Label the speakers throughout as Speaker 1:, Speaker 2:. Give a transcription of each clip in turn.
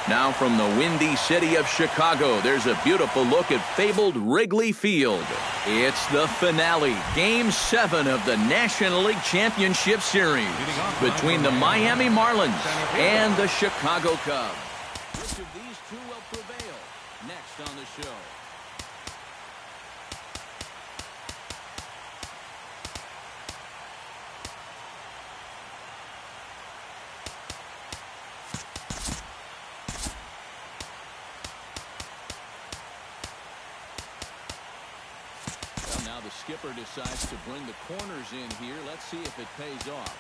Speaker 1: Now from the windy city of Chicago, there's a beautiful look at fabled Wrigley Field. It's the finale, Game 7 of the National League Championship Series between the Miami Marlins and the Chicago Cubs. Which of these two will prevail? Next on the show. Now the skipper decides to bring the corners in here. Let's see if it pays off.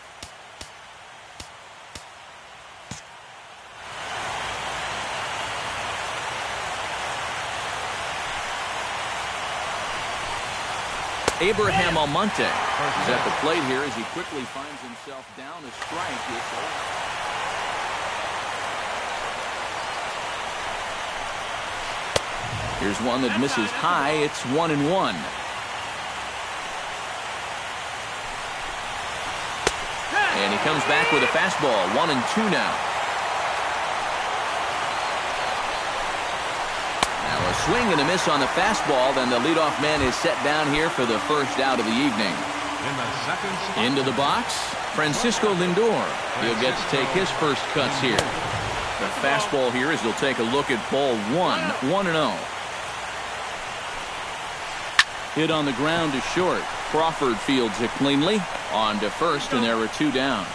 Speaker 1: Abraham Almonte is at the plate here as he quickly finds himself down a strike. It's over. Here's one that misses high. It's 1-1. And he comes back with a fastball. 1-2 now. Now a swing and a miss on the fastball. Then the leadoff man is set down here for the first out of the evening. Into the box, Francisco Lindor. He'll get to take his first cuts here. The fastball here as he'll take a look at ball 1, 1-0. Hit on the ground to short. Crawford fields it cleanly. On to first, and there are 2 down.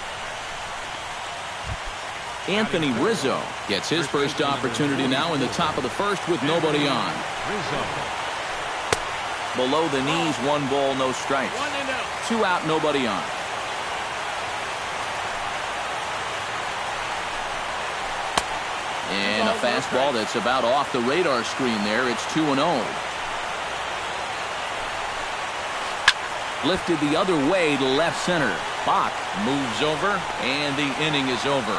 Speaker 1: Anthony Rizzo gets his first opportunity now in the top of the first with nobody on. Below the knees, 1 ball, no strikes. 2 out, nobody on. And a fastball that's about off the radar screen there. It's 2-0. Lifted the other way to left center. Bach moves over, and the inning is over.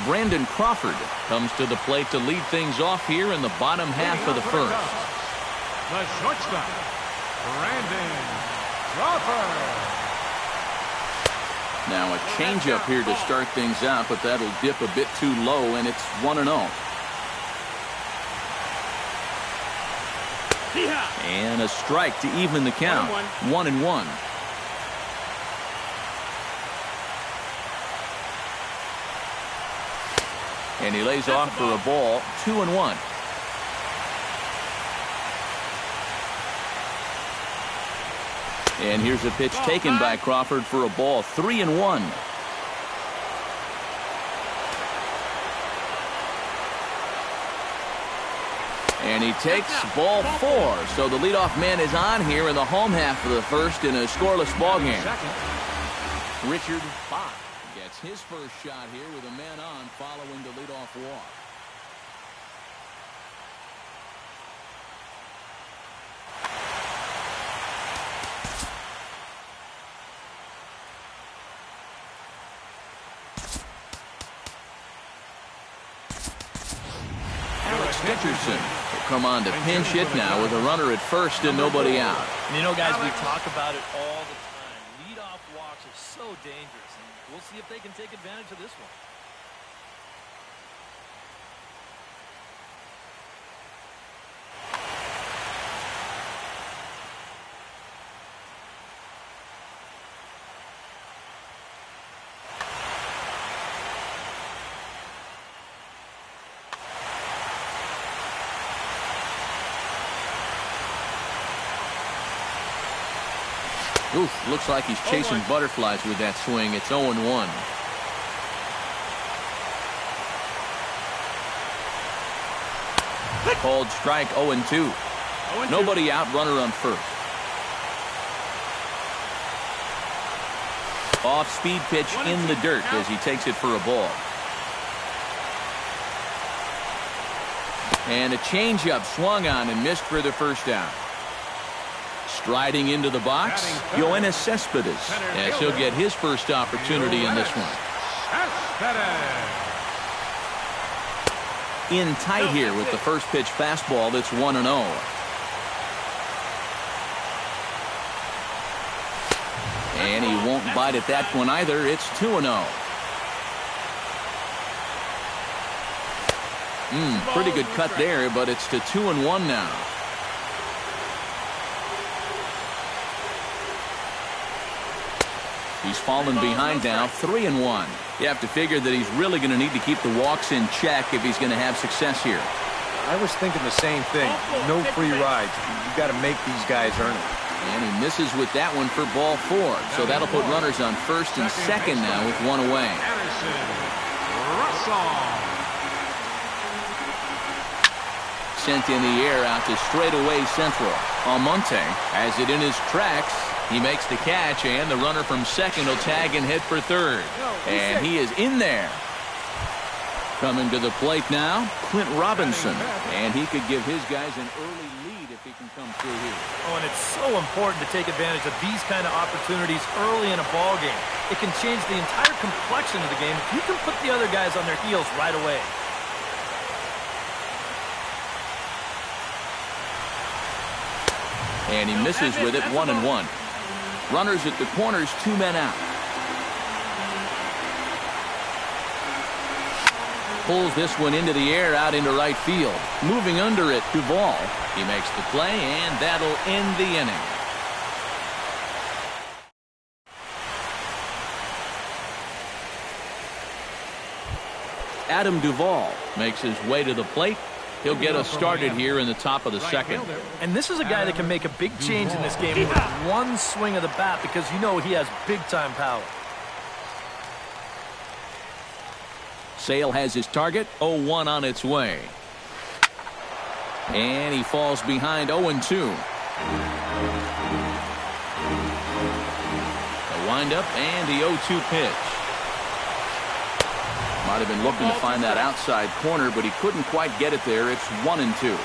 Speaker 1: Brandon Crawford comes to the plate to lead things off here in the bottom half of the first.
Speaker 2: The shortstop, Brandon Crawford.
Speaker 1: Now a changeup here to start things out, but that'll dip a bit too low, and it's 1-0. And a strike to even the count. 1-1. And he lays off for a ball. 2-1. And here's a pitch taken by Crawford for a ball. 3-1. And he takes ball 4. So the leadoff man is on here in the home half of the first in a scoreless ball game. Richard Bach gets his first shot here with a man on following the leadoff walk. Alex Dickerson will come on to pinch hit now with a runner at first and nobody out.
Speaker 3: You know, guys, we talk about it all the time. Leadoff walks are so dangerous, and we'll see if they can take advantage of this one.
Speaker 1: Oof, looks like he's chasing butterflies with that swing. It's 0-1. Called strike 0-2. Nobody out, runner on first. Off-speed pitch in the dirt as he takes it for a ball. And a changeup swung on and missed for the first out. Striding into the box, Yoenis Cespedes, as he'll get his first opportunity in this one. In tight here with the first pitch fastball that's 1-0. And he won't bite at that one either. It's 2-0. Pretty good cut there, but it's to 2-1 now. He's fallen behind now, 3-1. You have to figure that he's really going to need to keep the walks in check if he's going to have success here.
Speaker 4: I was thinking the same thing. No free rides. You got to make these guys earn it.
Speaker 1: And he misses with that one for ball 4. So that'll put runners on first and second now with one away. Sent in the air out to straightaway central. Almonte has it in his tracks. He makes the catch, and the runner from second will tag and hit for third. And he is in there. Coming to the plate now, Clint Robinson. And he could give his guys an early lead if he can come through here.
Speaker 3: Oh, and it's so important to take advantage of these kind of opportunities early in a ball game. It can change the entire complexion of the game if you can put the other guys on their heels right away.
Speaker 1: And he misses with it, 1-1. Runners at the corners, 2 men out. Pulls this one into the air out into right field. Moving under it, Duvall. He makes the play, and that'll end the inning. Adam Duvall makes his way to the plate. He'll get us started here in the top of the second.
Speaker 3: And this is a guy that can make a big change in this game with one swing of the bat because you know he has big-time power.
Speaker 1: Sale has his target, 0-1 on its way. And he falls behind 0-2. The windup and the 0-2 pitch. Might have been looking to find that outside corner, but he couldn't quite get it there. It's 1-2.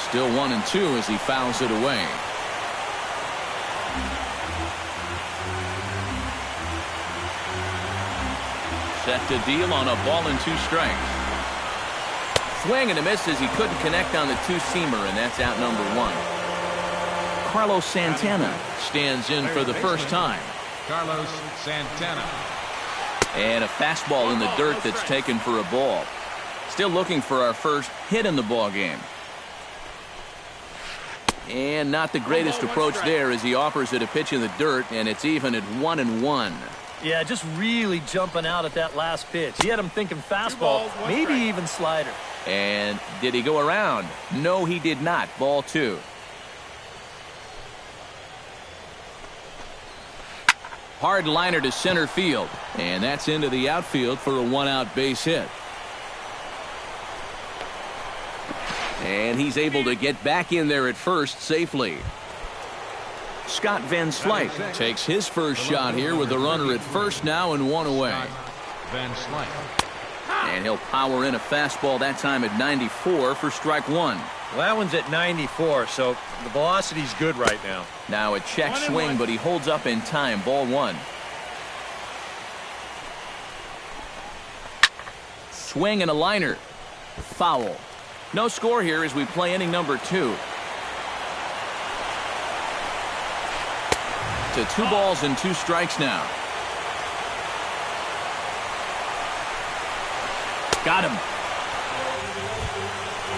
Speaker 1: Still 1-2 as he fouls it away. Set to deal on a ball and 2 strikes. Swing and a miss as he couldn't connect on the two-seamer, and that's out number 1. Carlos Santana stands in for the first time.
Speaker 2: Carlos Santana.
Speaker 1: And a fastball in the dirt that's taken for a ball. Still looking for our first hit in the ball game. And not the greatest approach there as he offers it a pitch in the dirt, and it's even at 1-1.
Speaker 3: Yeah, just really jumping out at that last pitch. He had him thinking fastball, maybe even slider.
Speaker 1: And did he go around? No, he did not. Ball 2. Hard liner to center field, and that's into the outfield for a 1-out base hit. And he's able to get back in there at first safely. Scott Van Slyke takes his first shot here with the runner at first now and 1 away.
Speaker 2: Van Slyke.
Speaker 1: And he'll power in a fastball that time at 94 for strike 1.
Speaker 4: Well, that one's at 94, so the velocity's good right now.
Speaker 1: Now a check swing, but he holds up in time. Ball 1. Swing and a liner. Foul. No score here as we play inning number 2. To 2 balls and 2 strikes now. Got him.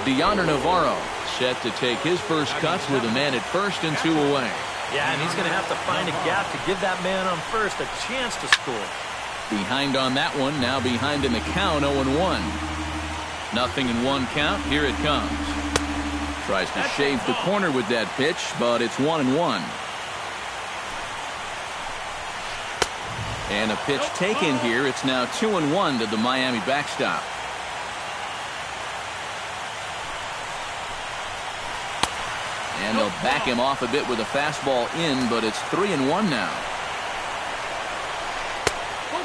Speaker 1: DeYonder Navarro set to take his first cuts with a man at first and 2 away.
Speaker 3: Yeah, and he's going to have to find a gap to give that man on first a chance to score.
Speaker 1: Behind on that one, now behind in the count, 0-1. Nothing in 1 count, here it comes. Tries to shave the corner with that pitch, but it's 1-1. And a pitch taken here, it's now 2-1 to the Miami backstop. And they'll back him off a bit with a fastball in, but it's 3-1 now.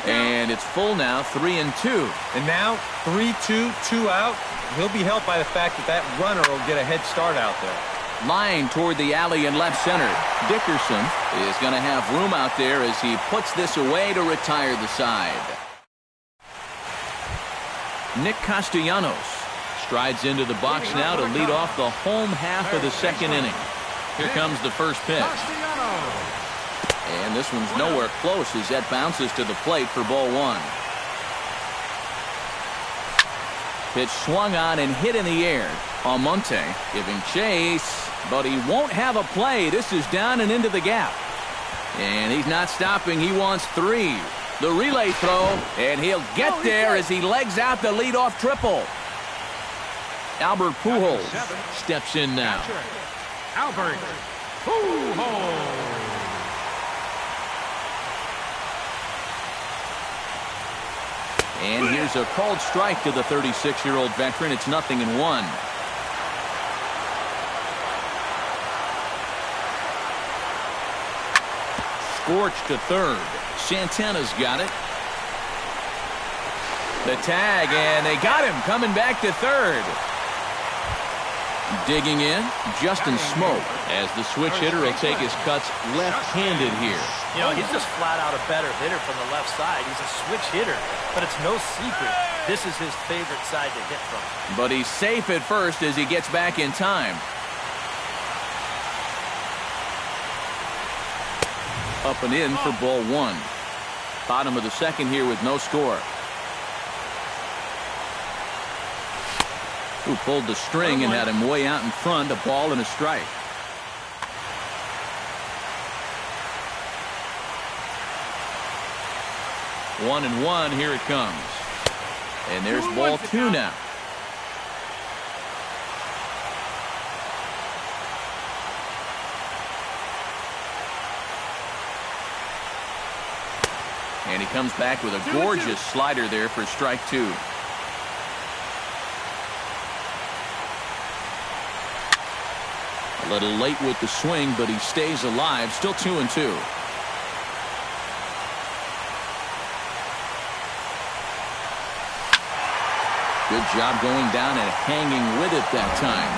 Speaker 1: And it's full now, 3-2.
Speaker 4: And now 3-2, 2 out. He'll be helped by the fact that that runner will get a head start out there.
Speaker 1: Line toward the alley in left center. Dickerson is going to have room out there as he puts this away to retire the side. Nick Castellanos strides into the box now to lead off the home half of the second inning. Here comes the first pitch. And this one's nowhere close as that bounces to the plate for ball one. Pitch swung on and hit in the air. Almonte giving chase, but he won't have a play. This is down and into the gap. And he's not stopping. He wants 3. The relay throw, and he'll get there as he legs out the leadoff triple. Albert Pujols steps in now.
Speaker 2: Albert Pujols.
Speaker 1: And here's a called strike to the 36-year-old veteran. It's 0-1. Scorched to third. Santana's got it. The tag, and they got him coming back to third. Digging in, Justin Smoke, as the switch hitter will take his cuts left-handed here.
Speaker 3: You know, he's just flat out a better hitter from the left side. He's a switch hitter, but it's no secret this is his favorite side to hit from.
Speaker 1: But he's safe at first as he gets back in time. Up and in for ball one. Bottom of the second here with no score. Who pulled the string and had him way out in front, a ball and a strike. One and one, here it comes. And there's ball two now. And he comes back with a gorgeous slider there for strike two. A little late with the swing, but he stays alive. Still 2-2. Good job going down and hanging with it that time.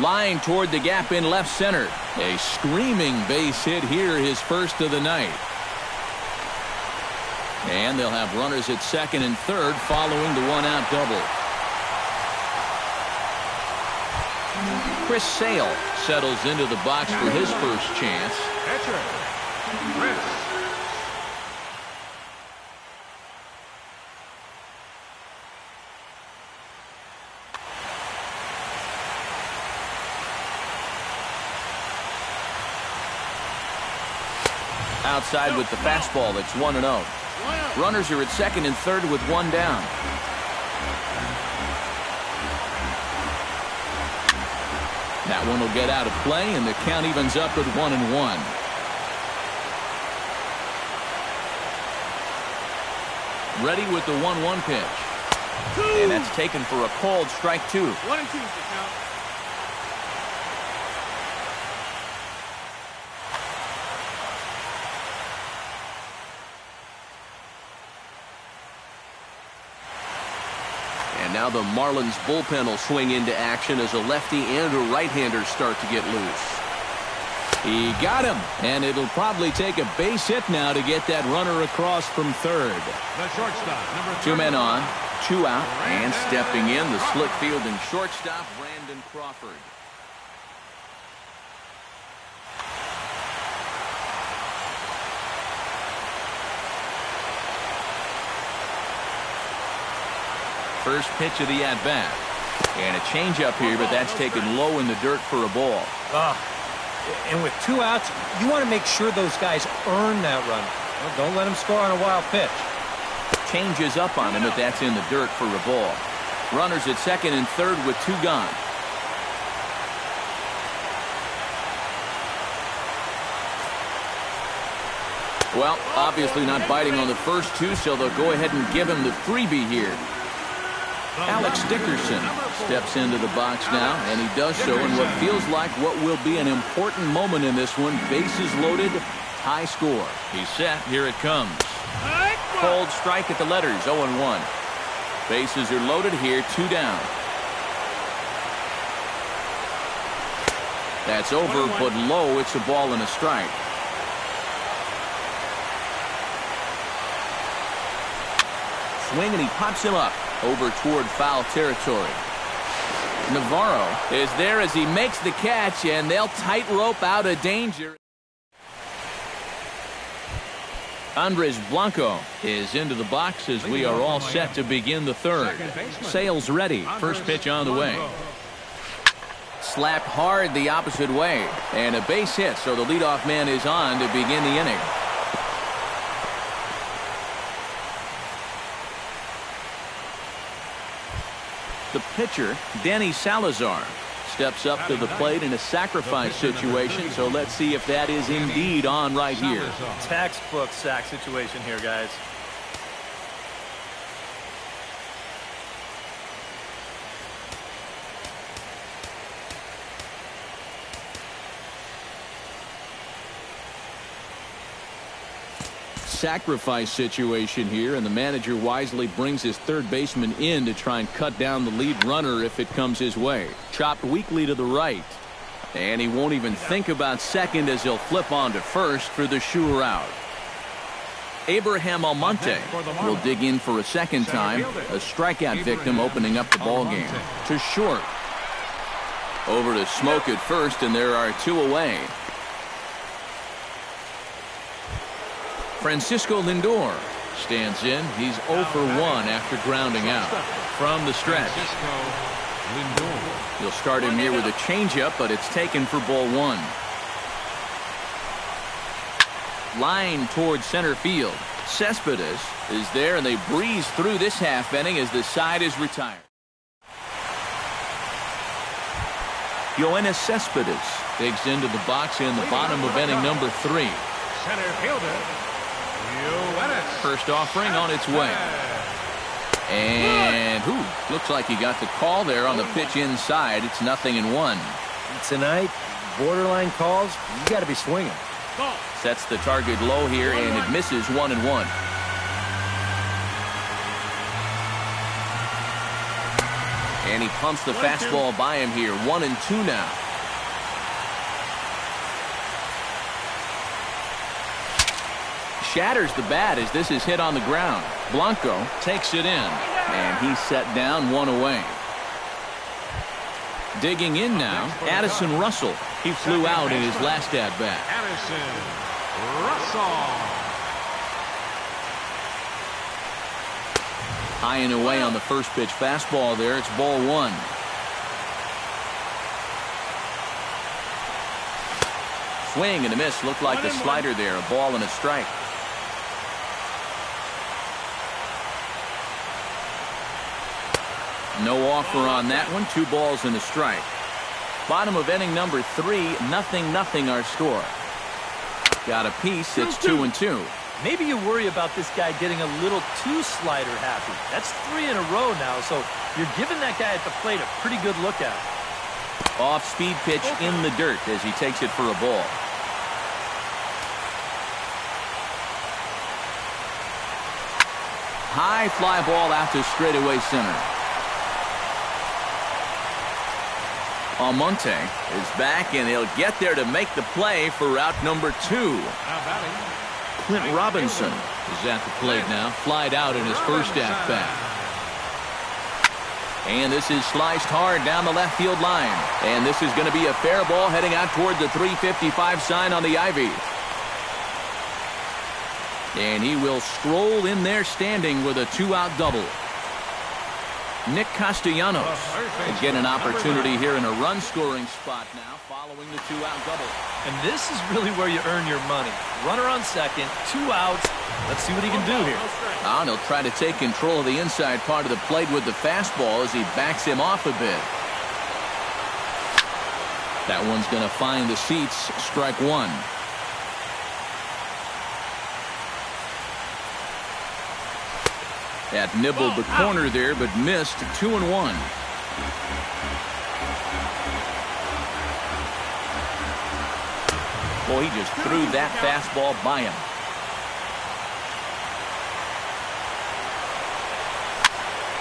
Speaker 1: Line toward the gap in left center. A screaming base hit here, his first of the night. And they'll have runners at second and third following the one-out double. Chris Sale settles into the box for his first chance.
Speaker 2: Catcher, Chris.
Speaker 1: Outside with the fastball, that's 1-0. Runners are at second and third with one down. That one will get out of play, and the count evens up at 1-1. Ready with the 1-1 pitch. And that's taken for a called strike two.
Speaker 2: 1-2 is the count.
Speaker 1: Now the Marlins bullpen will swing into action as a lefty and a right-hander start to get loose. He got him, and it'll probably take a base hit now to get that runner across from third.
Speaker 2: The shortstop, number
Speaker 1: 2 men on, 2 out, and stepping in, the slick fielding shortstop, Brandon Crawford. First pitch of the at-bat. And a changeup here, but that's taken low in the dirt for a ball.
Speaker 4: And with 2 outs, you want to make sure those guys earn that run. Well, don't let them score on a wild pitch.
Speaker 1: Changes up on him, but that's in the dirt for a ball. Runners at second and third with 2 gone. Well, obviously not biting on the first 2, so they'll go ahead and give him the freebie here. Alex Dickerson steps into the box now, and he does so in what feels like what will be an important moment in this one. Bases loaded, high score. He's set. Here it comes. Cold strike at the letters, 0-1. Bases are loaded here, 2 down. That's over, but low. It's a ball and a strike. swing, and he pops him up over toward foul territory. Navarro is there as he makes the catch, and they'll tightrope out of danger. Andres Blanco is into the box as we are all set to begin the third. Sales ready. First pitch on the way. Slapped hard the opposite way, and a base hit, so the leadoff man is on to begin the inning. The pitcher, Danny Salazar, steps up to the plate in a sacrifice situation, so let's see if that is indeed on right here.
Speaker 3: Textbook sack situation here, guys.
Speaker 1: Sacrifice situation here, and the manager wisely brings his third baseman in to try and cut down the lead runner if it comes his way. Chopped weakly to the right, and he won't even think about second as he'll flip on to first for the sure out. Abraham Almonte will dig in for a second time, a strikeout victim opening up the ball game. To short, over to Smoke at first, and there are two away. Francisco Lindor stands in. He's 0 for 1 after grounding out. From the stretch, he'll start him here with a changeup, but it's taken for ball one. Line towards center field. Cespedes is there, and they breeze through this half inning as the side is retired. Yoenis Cespedes digs into the box in the bottom of inning number 3.
Speaker 2: Center fielder.
Speaker 1: First offering on its way. And looks like he got the call there on the pitch inside. It's 0-1.
Speaker 4: Tonight, borderline calls, you got to be swinging.
Speaker 1: Sets the target low here, and it misses 1-1. And he pumps the fastball by him here. 1-2 now. Shatters the bat as this is hit on the ground. Blanco takes it in, and he's set down, one away. Digging in now, Addison Russell. He flew out in his last at-bat.
Speaker 2: Addison Russell.
Speaker 1: High and away on the first pitch fastball there. It's ball one. Swing and a miss. Looked like the slider there. A ball and a strike. No offer on that one. 2 balls and a strike. Bottom of inning number 3. 0-0 our score. Got a piece. It's 2-2.
Speaker 3: Maybe you worry about this guy getting a little too slider happy. That's 3 in a row now, so you're giving that guy at the plate a pretty good look at it.
Speaker 1: Off-speed pitch in the dirt as he takes it for a ball. High fly ball out to straightaway center. Almonte is back, and he'll get there to make the play for route number 2. Clint Robinson is at the plate now. Flied out in his first at-bat. And this is sliced hard down the left field line. And this is going to be a fair ball heading out toward the 355 sign on the ivy. And he will stroll in there standing with a 2-out double. Nick Castellanos will get an opportunity here in a run-scoring spot now following the 2-out double.
Speaker 3: And this is really where you earn your money. Runner on second, 2 outs. Let's see what he can do here.
Speaker 1: And he'll try to take control of the inside part of the plate with the fastball as he backs him off a bit. That one's going to find the seats. Strike 1. That nibbled the corner there, but missed. 2-1. Boy, he just threw that fastball by him.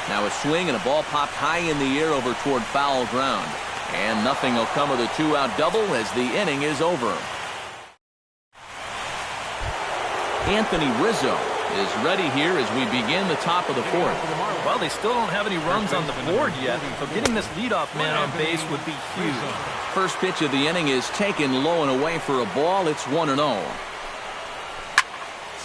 Speaker 1: Now a swing and a ball popped high in the air over toward foul ground. And nothing will come of the 2-out double as the inning is over. Anthony Rizzo is ready here as we begin the top of the fourth.
Speaker 3: Well, they still don't have any runs on the board yet, so getting this leadoff man on base would be huge.
Speaker 1: First pitch of the inning is taken low and away for a ball. It's 1-0.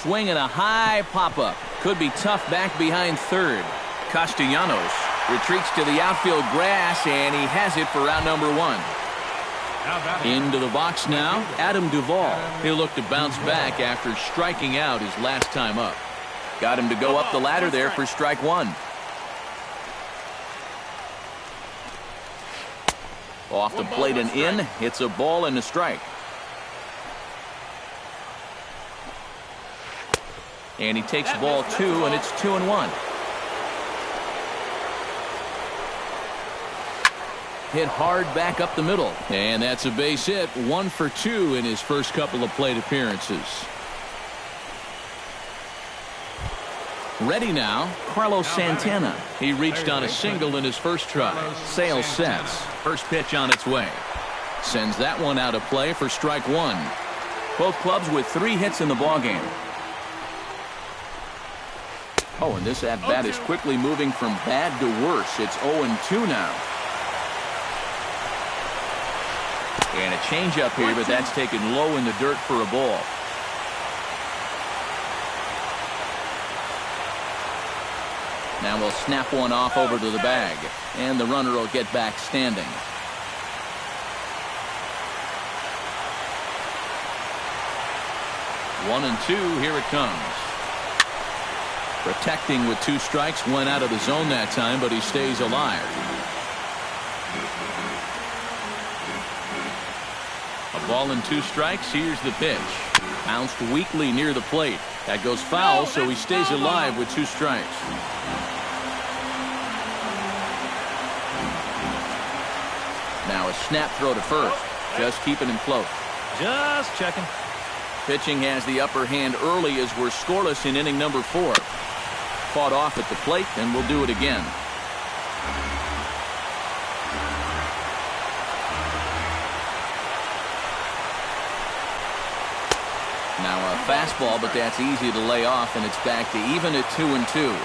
Speaker 1: Swing and a high pop-up. Could be tough back behind third. Castellanos retreats to the outfield grass, and he has it for out number one. Into the box now, Adam Duvall. He'll look to bounce back after striking out his last time up. Got him to go up the ladder there for strike one. Off the plate and in. It's a ball and a strike. And he takes ball two, and it's 2-1. Hit hard back up the middle. And that's a base hit. 1 for 2 in his first couple of plate appearances. Ready now, Carlos Santana. He reached on a single in his first try. Sales sets. First pitch on its way. Sends that one out of play for strike one. Both clubs with 3 hits in the ballgame. Oh, and this at-bat is quickly moving from bad to worse. It's 0-2 now. And a changeup here, but that's taken low in the dirt for a ball. Now we'll snap one off over to the bag, and the runner will get back standing. One and two, here it comes. Protecting with 2 strikes, went out of the zone that time, but he stays alive. A ball and 2 strikes. Here's the pitch. Bounced weakly near the plate. That goes foul, so he stays alive with 2 strikes. Now a snap throw to first. Just keeping him close.
Speaker 3: Just checking.
Speaker 1: Pitching has the upper hand early as we're scoreless in inning number 4. Fought off at the plate, and we'll do it again. Now a fastball, but that's easy to lay off, and it's back to even at 2-2.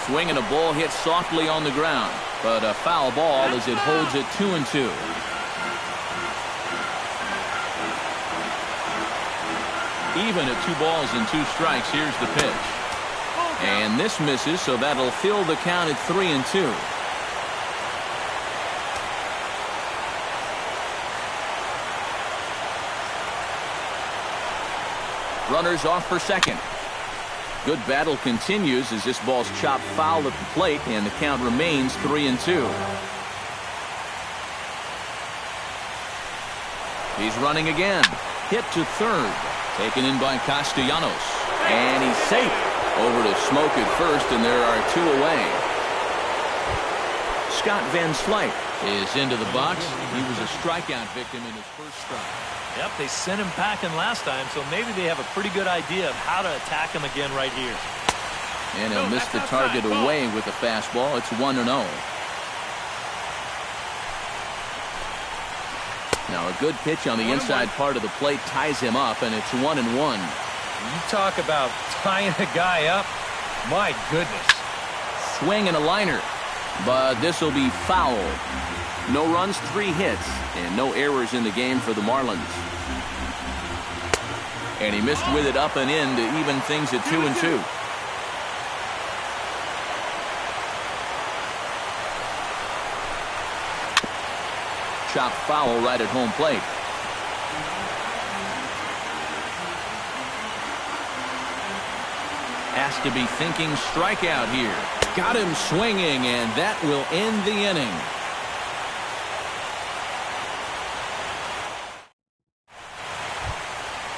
Speaker 1: Swing and a ball hit softly on the ground, but a foul ball as it holds at 2-2. Even at 2 balls and 2 strikes. Here's the pitch. And this misses, so that'll fill the count at 3-2. Runners off for second. Good battle continues as this ball's chopped foul at the plate, and the count remains 3-2. He's running again. Hit to third. Taken in by Castellanos. And he's safe. Over to Smoke at first, and there are 2 away. Scott Van Slyke is into the box. He was a strikeout victim in his first strike.
Speaker 3: Yep, they sent him packing last time, so maybe they have a pretty good idea of how to attack him again right here.
Speaker 1: And he'll miss the target away with a fastball. It's 1-0. Now a good pitch on the inside part of the plate ties him up, and it's 1-1.
Speaker 4: You talk about tying a guy up. My goodness.
Speaker 1: Swing and a liner, but this will be foul. No runs, 3 hits, and no errors in the game for the Marlins. And he missed with it up and in to even things at 2-2. Chopped foul right at home plate. Has to be thinking strikeout here. Got him swinging, and that will end the inning.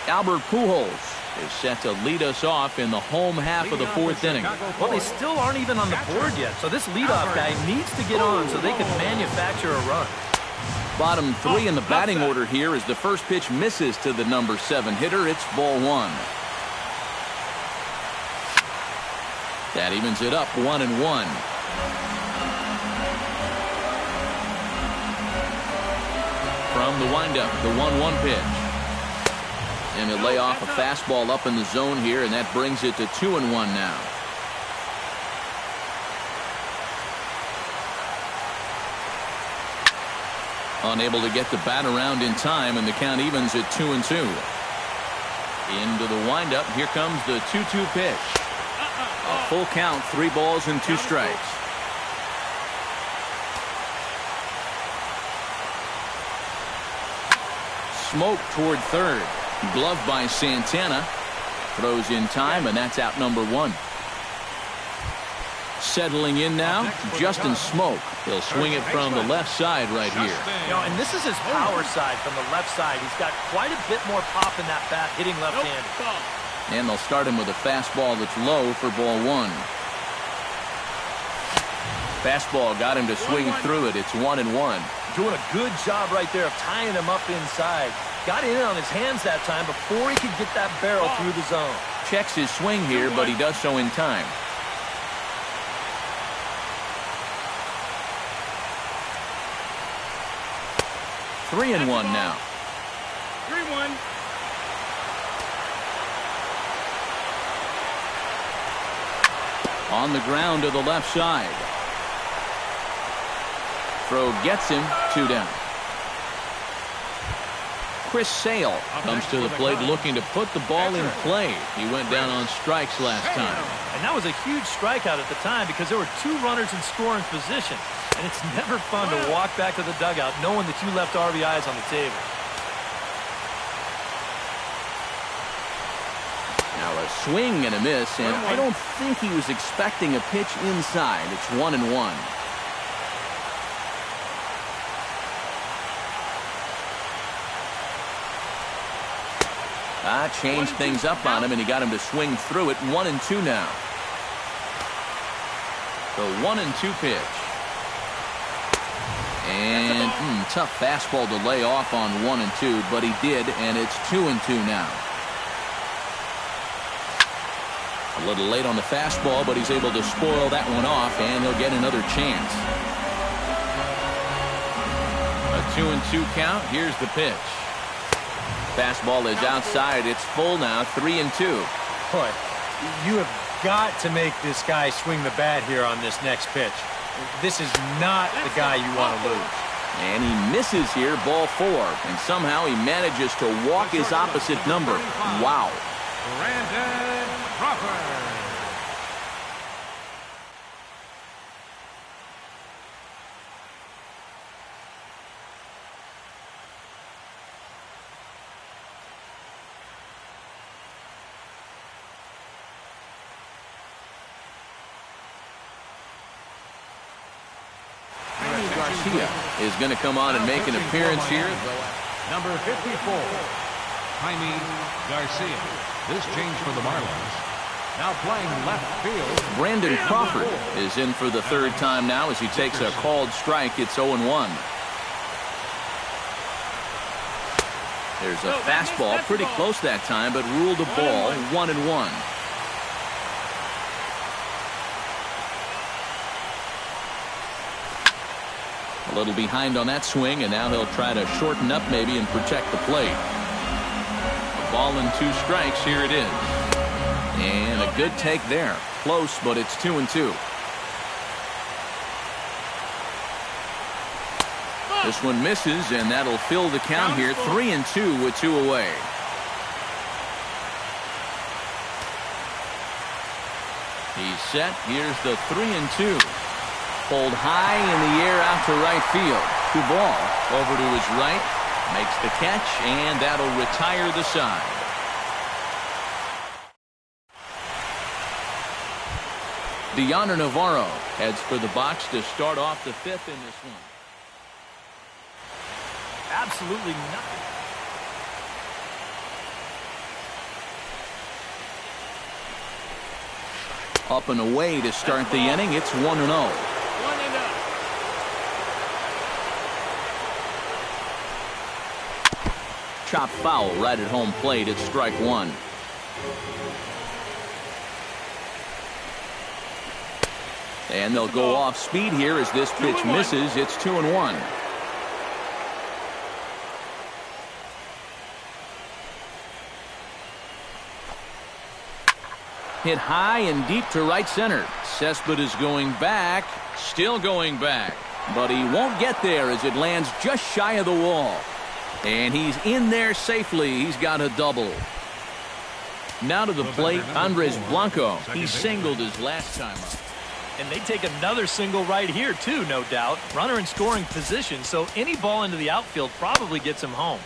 Speaker 1: Albert Pujols is set to lead us off in the home half of the 4th inning.
Speaker 3: Well, they still aren't even on the board yet, so this leadoff guy needs to get on so they can manufacture a run.
Speaker 1: Bottom 3 in the batting order here as the first pitch misses to the number 7 hitter. It's ball 1. That evens it up 1-1. From From the windup, the 1-1 pitch. And he'll lay off a fastball up in the zone here, and that brings it to 2-1 now. Unable to get the bat around in time, and the count evens at 2-2. Into the windup, here comes the 2-2 pitch. A full count, 3 balls and 2 strikes. Smoke toward third. Glove by Santana. Throws in time, and that's out number 1. Settling in now, Justin Smoke. He'll swing it from the left side right here.
Speaker 3: You know, and this is his power side from the left side. He's got quite a bit more pop in that bat, hitting left-handed.
Speaker 1: And they'll start him with a fastball that's low for ball 1. Fastball got him to swing through it. It's 1-1.
Speaker 3: Doing a good job right there of tying him up inside. Got in on his hands that time before he could get that barrel through the zone.
Speaker 1: Checks his swing here, but he does so in time. Three and 1 now.
Speaker 2: 3-1.
Speaker 1: On the ground to the left side. Throw gets him, 2 down. Chris Sale comes to the plate looking to put the ball in play. He went down on strikes last time.
Speaker 3: And that was a huge strikeout at the time because there were 2 runners in scoring position. And it's never fun to walk back to the dugout knowing that you left RBIs on the table.
Speaker 1: Now a swing and a miss, and I don't think he was expecting a pitch inside. It's 1-1. Changed things up on him, and he got him to swing through it. 1-2 now. The 1-2 pitch. And tough fastball to lay off on 1-2, but he did, and it's 2-2 now. A little late on the fastball, but he's able to spoil that one off, and he'll get another chance. A 2-2 count. Here's the pitch. Fastball is outside. It's full now. 3-2.
Speaker 4: Boy, you have got to make this guy swing the bat here on this next pitch. This is not the guy you want to lose.
Speaker 1: And he misses here, ball 4. And somehow he manages to walk his opposite number. Wow.
Speaker 2: Brandon Crawford.
Speaker 1: Garcia is going to come on and make an appearance here.
Speaker 2: Number 54, Jaime Garcia. This change for the Marlins. Now playing left field.
Speaker 1: Brandon Crawford is in for the 3rd time now as he takes a called strike. It's 0-1. There's a fastball pretty close that time, but ruled a ball. 1-1. A little behind on that swing, and now he'll try to shorten up maybe and protect the plate. A ball and 2 strikes. Here it is. And a good take there. Close, but it's 2-2. This one misses, and that'll fill the count here. 3-2 with 2 away. He's set. Here's the 3-2. Pulled high in the air out to right field. 2 ball. Over to his right. Makes the catch, and that'll retire the side. Deanna Navarro heads for the box to start off the 5th in this one.
Speaker 3: Absolutely nothing.
Speaker 1: Up and away to start the inning. It's 1-0. Chopped foul right at home plate. It's strike 1. And they'll go off speed here as this pitch misses. It's 2-1. Hit high and deep to right center. Cespedes going back, still going back. But he won't get there as it lands just shy of the wall. And he's in there safely. He's got a double. Now to the plate, Andres Blanco. He singled his last time up.
Speaker 3: And they take another single right here, too, no doubt. Runner in scoring position, so any ball into the outfield probably gets him home.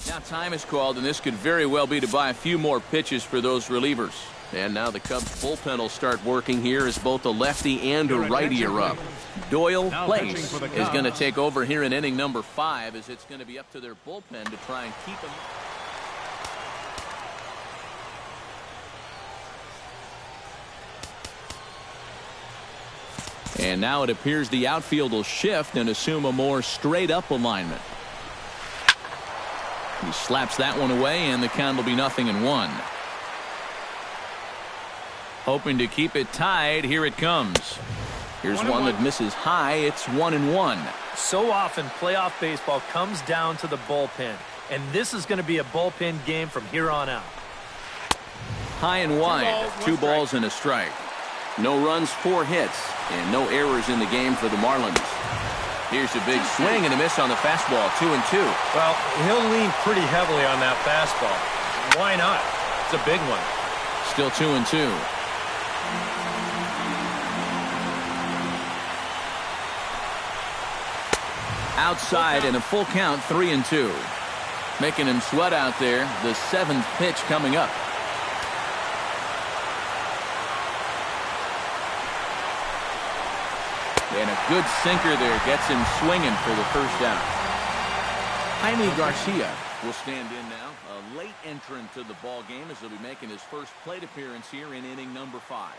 Speaker 1: Now time is called, and this could very well be to buy a few more pitches for those relievers. And now the Cubs bullpen will start working here as both a lefty and a righty are up. Doyle Place is going to take over here in inning number 5 as it's going to be up to their bullpen to try and keep him. And now it appears the outfield will shift and assume a more straight-up alignment. He slaps that one away, and the count will be 0-1. Hoping to keep it tied. Here it comes. Here's one that misses high. It's 1-1.
Speaker 3: So often playoff baseball comes down to the bullpen, and this is going to be a bullpen game from here on out.
Speaker 1: High and wide. 2 balls and a strike. No runs, 4 hits, and no errors in the game for the Marlins. Here's a big swing and a miss on the fastball. 2-2.
Speaker 4: Well, he'll lean pretty heavily on that fastball. Why not? It's a big one.
Speaker 1: Still 2-2. Outside and a full count. 3-2. Making him sweat out there. The 7th pitch coming up. And a good sinker there gets him swinging for the first out. Jaime Garcia will stand in now. A late entrant to the ball game as he'll be making his first plate appearance here in inning number 5.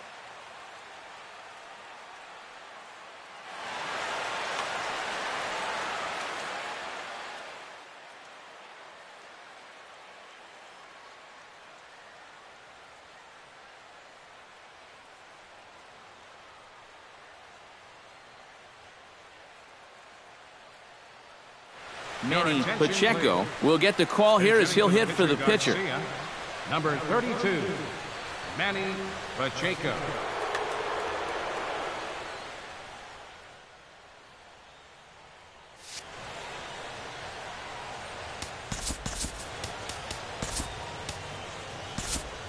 Speaker 1: Manny Pacheco will get the call here as he'll hit for the pitcher.
Speaker 2: Number 32, Manny Pacheco.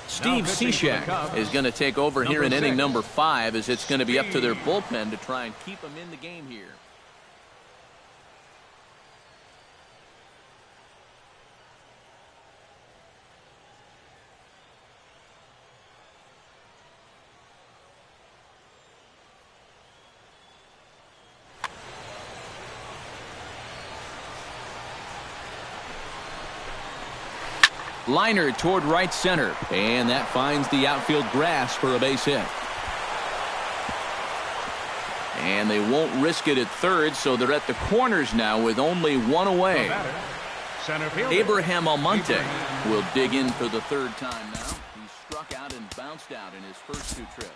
Speaker 1: Steve Cishek is going to take over here in inning number 5 as it's going to be up to their bullpen to try and keep them in the game here. Liner toward right center, and that finds the outfield grass for a base hit. And they won't risk it at third, so they're at the corners now with only 1 away. Abraham Almonte will dig in for the 3rd time now. He struck out and bounced out in his first 2 trips.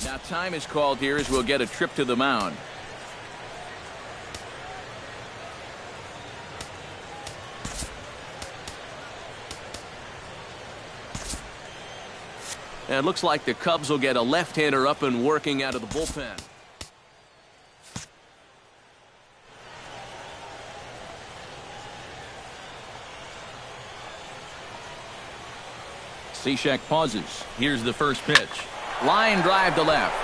Speaker 1: Now time is called here as we'll get a trip to the mound. And it looks like the Cubs will get a left-hander up and working out of the bullpen. Cishek pauses. Here's the first pitch. Line drive to left.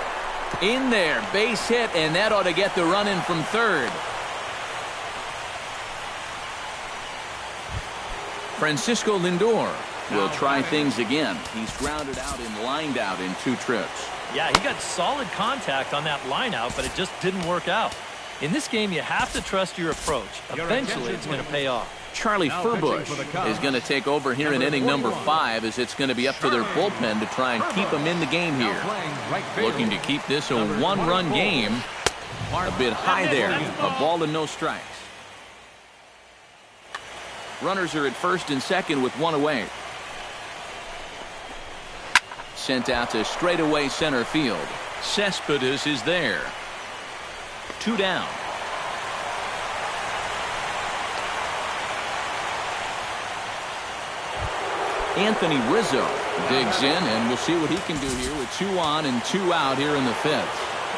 Speaker 1: In there, base hit, and that ought to get the run in from third. Francisco Lindor will try things again. He's grounded out and lined out in 2 trips.
Speaker 3: Yeah, he got solid contact on that line out, but it just didn't work out. In this game, you have to trust your approach. Eventually, it's going to pay off.
Speaker 1: Charlie Furbush is going to take over here in inning number 5, as it's going to be up to their bullpen to try and keep them in the game here. Looking to keep this a 1-run game. A bit high there. A ball and no strikes. Runners are at first and second with 1 away. Sent out to straightaway center field. Cespedes is there. 2 down. Anthony Rizzo digs in, and we'll see what he can do here with 2 on and 2 out here in the 5th.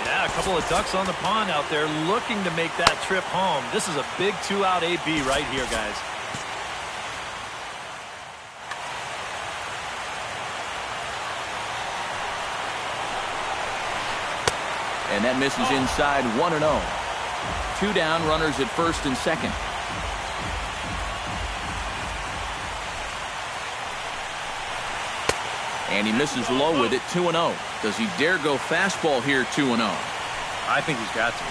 Speaker 3: Yeah, a couple of ducks on the pond out there looking to make that trip home. This is a big 2-out AB right here, guys.
Speaker 1: And that misses inside 1-0. 2 down, runners at first and second. And he misses low with it, 2-0. Does he dare go fastball here, 2-0?
Speaker 4: I think he's got to.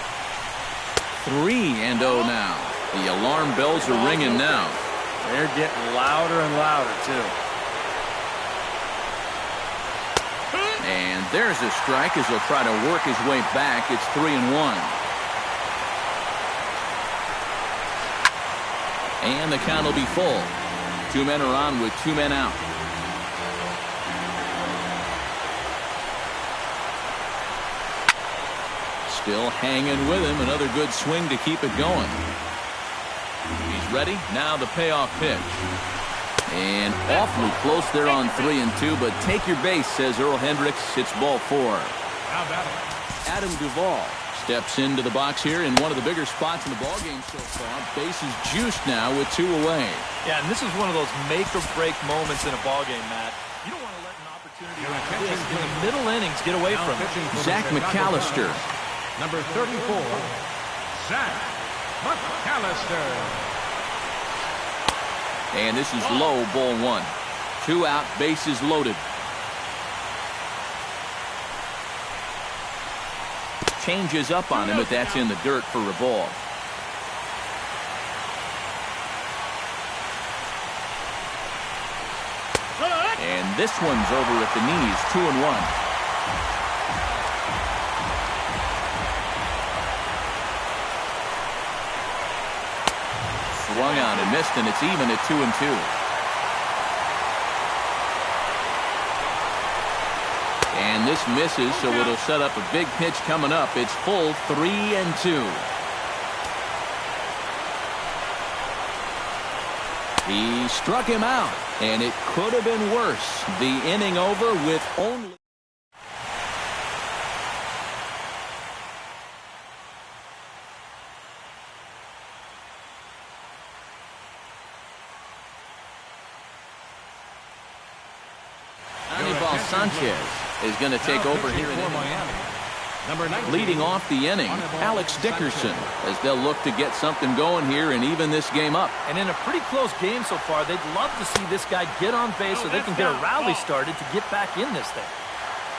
Speaker 1: 3-0 now. The alarm bells are ringing now.
Speaker 4: They're getting louder and louder, too.
Speaker 1: And there's a strike as he'll try to work his way back. It's 3-1. And the count will be full. 2 men are on with 2 men out. Still hanging with him. Another good swing to keep it going. He's ready. Now the payoff pitch. And awfully close there on 3-2, but take your base, says Earl Hendricks. It's ball 4. Adam Duvall steps into the box here in one of the bigger spots in the ballgame so far. Bases juiced now with 2 away.
Speaker 3: Yeah, and this is one of those make-or-break moments in a ballgame, Matt. You don't want to let an opportunity like this in the middle innings get away from it.
Speaker 1: Zach McAllister.
Speaker 2: Number 34, Zach McAllister.
Speaker 1: And this is low, ball 1. 2 out, bases loaded. Changes up on him, but that's in the dirt for a ball. And this one's over at the knees, 2-1. Swung on and missed, and it's even at 2-2. And this misses, so it'll set up a big pitch coming up. It's full, 3-2. He struck him out, and it could have been worse. The inning over with only... Sanchez is going to take over here in Miami. Leading off the inning, Alex Dickerson, as they'll look to get something going here and even this game up.
Speaker 3: And in a pretty close game so far, they'd love to see this guy get on base so they can get a rally started to get back in this thing.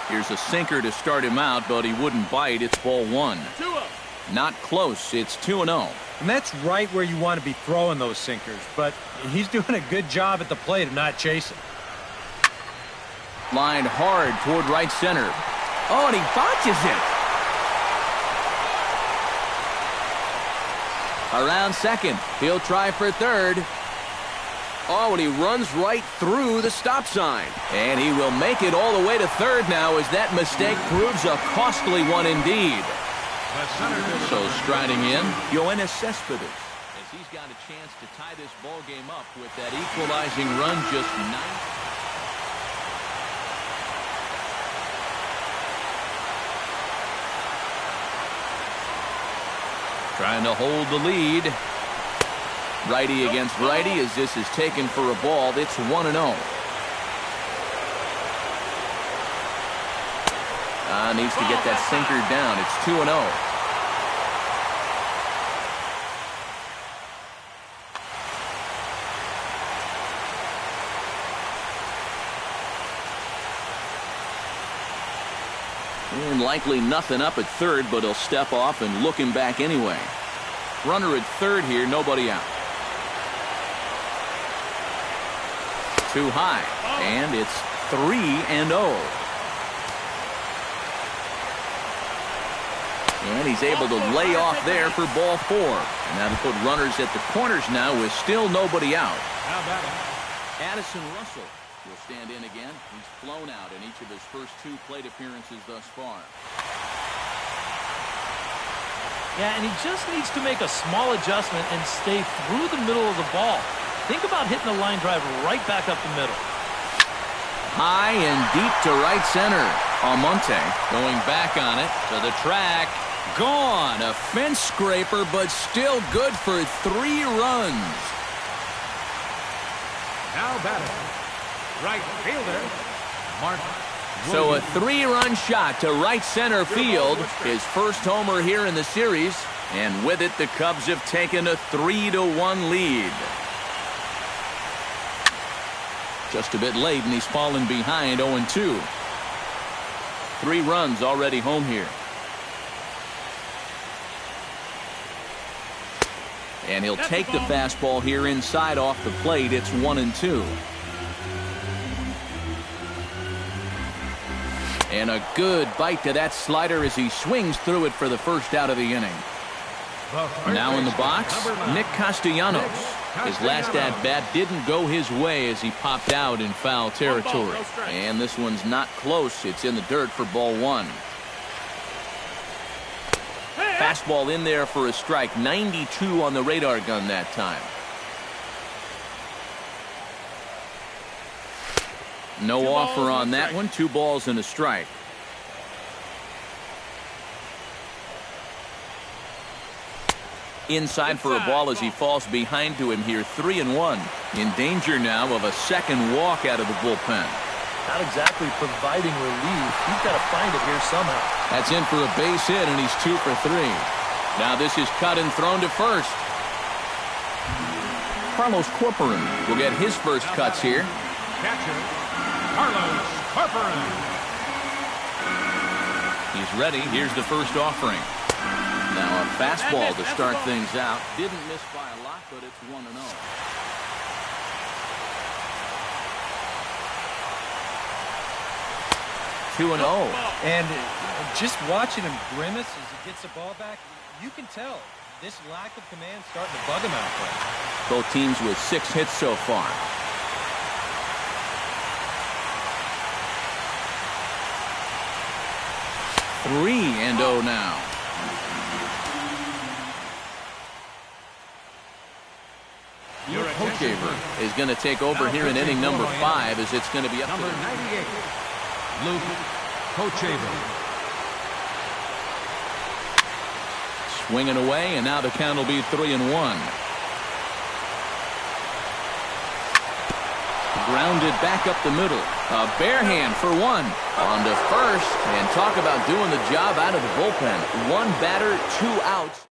Speaker 1: Here's a sinker to start him out, but he wouldn't bite. It's ball 1. Not close. It's 2-0.
Speaker 4: And that's right where you want to be throwing those sinkers, but he's doing a good job at the plate of not chasing.
Speaker 1: Lined hard toward right center. Oh, and he botches it. Around second. He'll try for third. Oh, and he runs right through the stop sign. And he will make it all the way to third now, as that mistake proves a costly one indeed. So striding in, Yoenis Cespedes, as he's got a chance to tie this ball game up with that equalizing run just 9. Trying to hold the lead. Righty against righty as this is taken for a ball. It's 1-0. Needs to get that sinker down. It's 2-0. And likely nothing up at third, but he'll step off and look him back anyway. Runner at third here, nobody out. Too high, and it's 3-0. And he's able to lay off there for ball 4. And that'll put runners at the corners now with still nobody out. Addison Russell will stand in again. He's flown out in each of his first 2 plate appearances thus far.
Speaker 3: Yeah, and he just needs to make a small adjustment and stay through the middle of the ball. Think about hitting the line drive right back up the middle.
Speaker 1: High and deep to right center. Almonte going back on it to the track. Gone. A fence scraper, but still good for 3 runs.
Speaker 2: Now batting, right fielder, Mark.
Speaker 1: So a 3-run shot to right center field. His first homer here in the series. And with it, the Cubs have taken a 3-1 lead. Just a bit late, and he's fallen behind 0-2. 3 runs already home here. And he'll take the fastball here inside off the plate. It's 1-2. And a good bite to that slider as he swings through it for the first out of the inning. Now in the box, Nick Castellanos. His last at-bat didn't go his way as he popped out in foul territory. And this one's not close. It's in the dirt for ball 1. Fastball in there for a strike. 92 on the radar gun that time. No offer on that one. 2 balls and a strike. Inside for a ball as he falls behind to him here. 3-1. In danger now of a second walk out of the bullpen.
Speaker 3: Not exactly providing relief. He's got to find it here somehow.
Speaker 1: That's in for a base hit, and he's 2 for 3. Now this is cut and thrown to first. Carlos Corporan will get his first cuts here.
Speaker 2: Catcher, Carlos Corporan.
Speaker 1: He's ready. Here's the first offering. Now a fastball to start things out. Didn't miss by a lot, but it's 1-0.
Speaker 4: And just watching him grimace as he gets the ball back, you can tell this lack of command starting to bug him out there.
Speaker 1: Both teams with 6 hits so far. Three 3-0 now. Luke Hochevar is going to take over here in inning number 5 as it's going to be up
Speaker 2: number
Speaker 1: to
Speaker 2: 98, Luke Hochevar.
Speaker 1: Swinging away, and now the count will be 3-1. Grounded back up the middle. A bare hand for 1. On to first, and talk about doing the job out of the bullpen. 1 batter, 2 outs.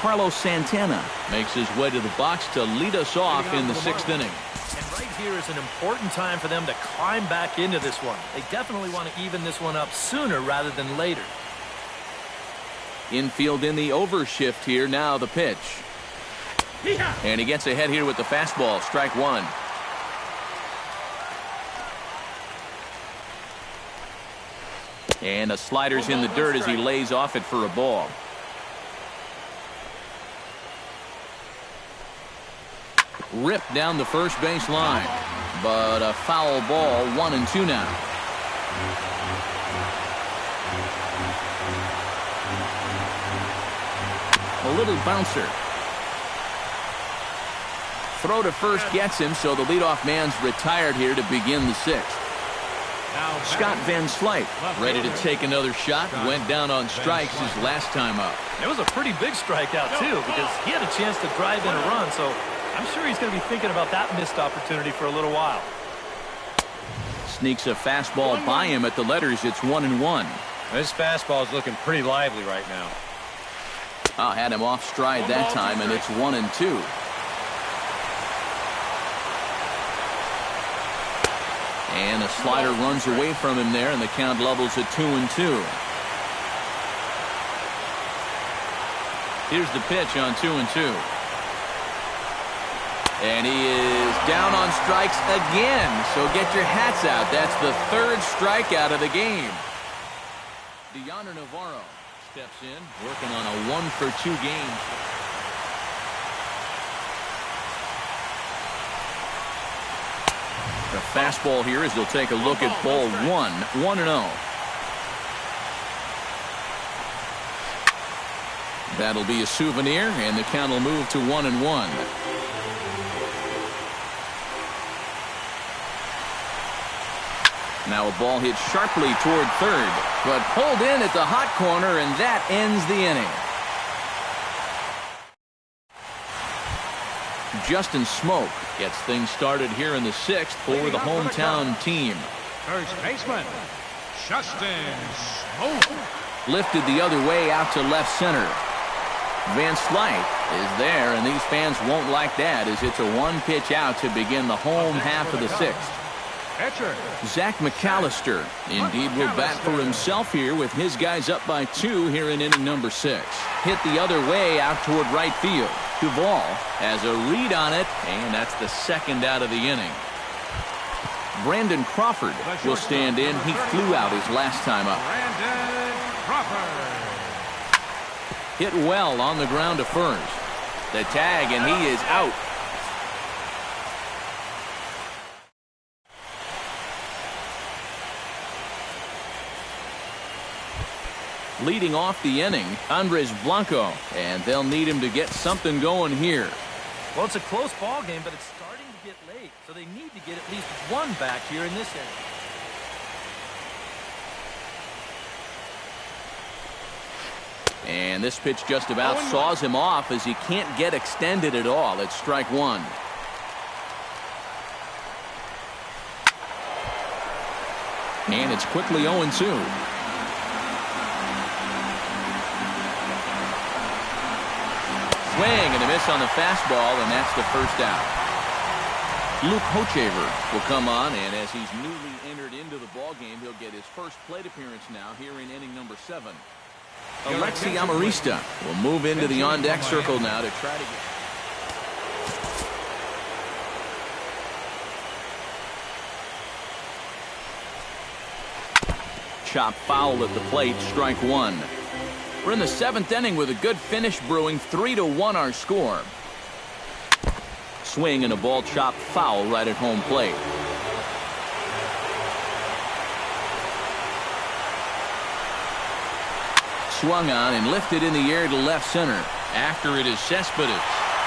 Speaker 1: Carlos Santana makes his way to the box to lead us off in the 6th inning.
Speaker 3: And right here is an important time for them to climb back into this one. They definitely want to even this one up sooner rather than later.
Speaker 1: Infield in the overshift here. Now the pitch. And he gets ahead here with the fastball. Strike 1. And the slider's in the dirt as he lays off it for a ball. Ripped down the first base line, but a foul ball. 1-2 now. A little bouncer. Throw to first gets him, so the leadoff man's retired here to begin the 6th. Scott Van Slyke ready to take another shot. Went down on strikes his last time up.
Speaker 3: It was a pretty big strikeout too, because he had a chance to drive in a run, so I'm sure he's going to be thinking about that missed opportunity for a little while.
Speaker 1: Sneaks a fastball by him at the letters. It's 1-1.
Speaker 4: This fastball is looking pretty lively right now.
Speaker 1: Had him off stride that time, and it's 1-2. And a slider runs away from him there, and the count levels at 2-2. Here's the pitch on 2-2. And he is down on strikes again. So get your hats out. That's the third strikeout of the game. Deoner Navarro steps in, working on a 1-for-2 game. The fastball here as they'll take a look at ball 1-0. That'll be a souvenir, and the count will move to 1-1. Now a ball hit sharply toward third, but pulled in at the hot corner, and that ends the inning. Justin Smoke gets things started here in the sixth for the hometown team.
Speaker 2: First baseman, Justin Smoke.
Speaker 1: Lifted the other way out to left center. Van Slyke is there, and these fans won't like that as it's a one-pitch out to begin the home half of the sixth. Zach McAllister indeed will bat for himself here with his guys up by 2 here in inning number 6. Hit the other way out toward right field. Duvall has a read on it, and that's the second out of the inning. Brandon Crawford will stand in. He flew out his last time up.
Speaker 2: Brandon Crawford.
Speaker 1: Hit well on the ground to first. The tag, and he is out. Leading off the inning, Andres Blanco, and they'll need him to get something going here.
Speaker 3: Well, it's a close ball game, but it's starting to get late, so they need to get at least one back here in this inning.
Speaker 1: And this pitch just about saws him off as he can't get extended at all. It's strike one. And it's quickly 0-2. Swing and a miss on the fastball, and that's the first out. Luke Hochever will come on, and as he's newly entered into the ballgame, he'll get his first plate appearance now here in inning number 7. Alexi Amarista will move into the on-deck circle now to try to get... Chop foul at the plate, strike one. We're in the 7th inning with a good finish brewing. 3-1 our score. Swing and a ball chopped foul right at home plate. Swung on and lifted in the air to left center. After it is Cespedes.